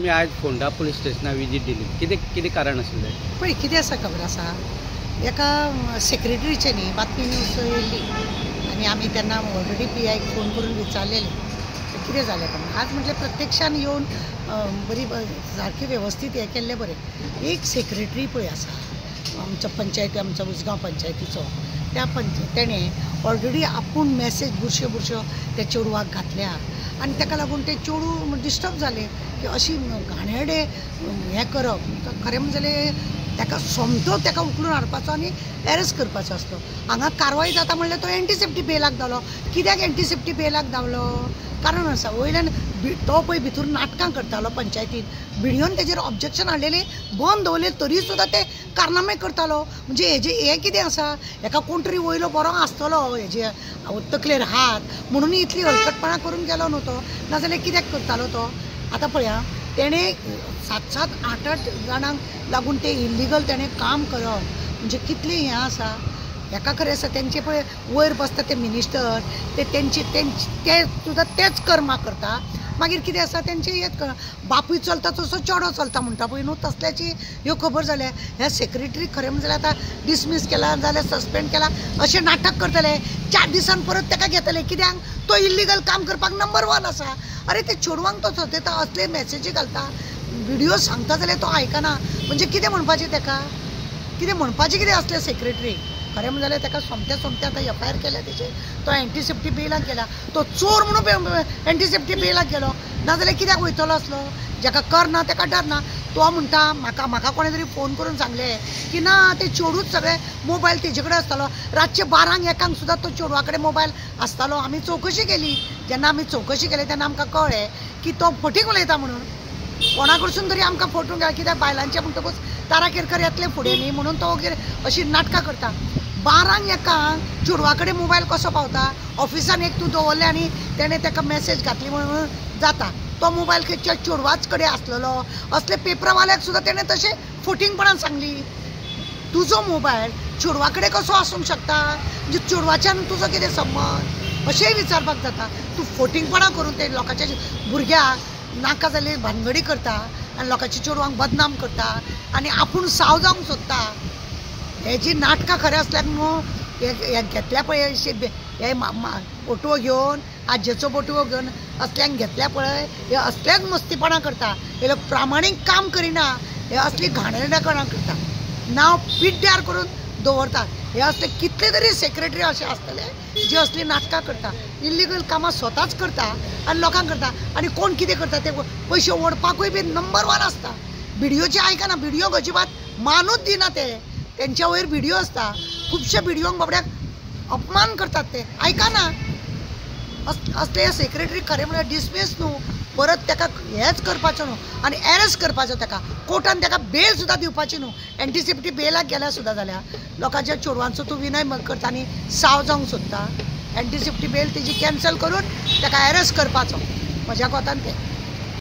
तुम्ही आज फोंडा पुलीस स्टेशनार विजीट दिली, कितें कारण आशिल्लें? पळय कितें आसा खबर आसा, एका सेक्रेटरीचे न्ही बातमी न्यूज येयल्ली आनी आमी तेन्ना ऑलरेडी PIक फोन करून विचारलेलें कितें जालें पण आज म्हटलें प्रत्यक्षान येवन बरी सारकी वेवस्थीत हें केल्लें बरें. एक सेक्रेटरी पळय आसा आमच्या पंचायती, आमच्या उसगांव पंचायतीचो, तेणें ऑलरेडी आपूण मॅसेज बुरश्यो त्या चेडवाक घातल्या आनी ताका लागून तें चेडूं डिस्टर्ब जालें की अशी घाणेरडे हें करप. खरें म्हणजे ताका सोमतो ताका उखलून हाडपाचो आनी एरेस्ट करपाचो आसलो. हांगा कारवाय जाता म्हणल्यार तो एंटीसेप्टी बेलाक धांवलो. कित्याक एंटीसेप्टी बेलाक धांवलो? कारण आसा, वयल्यान तो पळय भितर नाटकां करतालो पंचायतीन, भिडयोन तेजेर ऑब्जेक्शन हाडलेलें बंद दवरलें तरी सुद्दां ते कारनामे करतालो. म्हणजे हें कितें आसा, हेका कोण तरी वयलो बरो आसतलो हेजे तकलेर हात म्हणून इतली हलकटपणां करून गेलो न्हू तो, नाजाल्यार कित्याक करतालो तो? आतां पळया, तेणें 7-7, 8-8 जाणांक लागून ते इल्लिगल तेणें काम करप म्हणजे कितलें हें आसा. हेका खरें आसा तेंचे पळय वयर बसता ते मिनिस्टर, ते सुद्दां तेच कर्मां करता. मागीर कितें आसा तेंचे हेच बापूय चलता तसो चेडो चलता म्हणटा पळय न्हू, तसल्याची ह्यो खबर जाल्या. ह्या सेक्रेटरी खरें म्हणजे आतां डिसमीस केला जाल्यार सस्पेंड केला अशें नाटक करतले. 4 दिसान परत ताका घेतले. कित्याक? तो इल्लिगल काम करपाक नंबर 1 आसा. अरे ते चेडवांक तो सतयता, असले मॅसेजी घालता, व्हिडियो सांगता जाल्यार तो आयकना. म्हणजे कितें म्हणपाचें ताका? कितें म्हणपाचें कितें असलें सेक्रेटरी? खरें म्हणजे ताका सोमते आतां FIR केल्या तेजेर. तो एंटीसेप्टी बेलाक गेला. तो चोर म्हणून एंटीसेप्टी बेलाक गेलो, नाजाल्यार कित्याक वयतलो असलो? जाका कर ना ताका डर ना. तो म्हणटा म्हाका कोणें तरी फोन करून सांगलें की ना, ते चेडूच सगळे मोबायल तेजे कडेन आसतालो. रातचे 12-1 सुद्दां तो चेडवा कडेन मोबायल आसतालो. आमी चवकशी केली. जेन्ना आमी चवकशी केली तेन्ना आमकां कळ्ळें की तो फटींग उलयता म्हणून. कोणा कडसून तरी आमकां फोटून घाल, कित्याक बायलांचे म्हणटकूच ताराकेरकर येतले फुडें न्ही म्हणून तो अशी नाटकां करता. 12-1 चेडवा कडेन मोबायल कसो पावता? ऑफिसान एक तूं दवरलें आनी तेणें ताका मॅसेज घातली म्हणून जाता. तो मोबायल खंयच्या चेडवाच कडेन आसलेलो. असले पेपरवाल्याक सुद्दां तेणें तशें फटींगपणान सांगली. तुजो मोबायल चेडवा कडेन कसो आसूंक शकता? म्हणजे चेडवाच्यान तुजो कितें संबंद? अशेंय विचारपाक जाता. तूं फटींगपणां करून ते लोकांच्या भुरग्याक नाका जाल्ली भानगडी करता आनी लोकांच्या चेडवांक बदनाम करता आनी आपूण साव जावंक सोदता. हेजी नाटकां खरें असल्याक न्हू हे घेतल्या पळय हे फोटो घेवन, आज्जेचो फोटो घेवन असल्यांक घेतल्या पळय, हे असलेच मस्तीपणां करता. हे लोक प्रामाणीक काम करिना, हे असली घाणेरडेपणां करता, नांव पिड्ड्यार करून दवरतात. हे असले कितले तरी सेक्रेटरी असे आसतले जे असली नाटकां करता, इल्लिगल कामां स्वताच करता आनी लोकांक करता. आनी कोण कितें करता ते पयशे ओडपाकूय बी नंबर 1 आसता. व्हिडियोचे आयकना, व्हिडियो अजिबात मानूच दिना ते. तेंच्या वयर व्हिडियो आसता. खुबशे व्हिडियोंक बाबड्याक अपमान करतात ते, आयकना. असले सेक्रेटरी खरें म्हळ्यार डिसमीस न्हू, परत ताका हेच करपाचो न्हू आनी एरेस्ट करपाचो. ताका कोर्टान ताका बेल सुद्दां दिवपाची न्हू. एंटीसेप्टी बेलाक गेल्या सुद्दां जाल्यार लोकांच्या चेडवांचो तूं विनय करता आनी साव जावंक सोदता. एंटीसेप्टी बेल तेजी कॅन्सल करून ताका एरेस्ट करपाचो. म्हज्या कोतान तें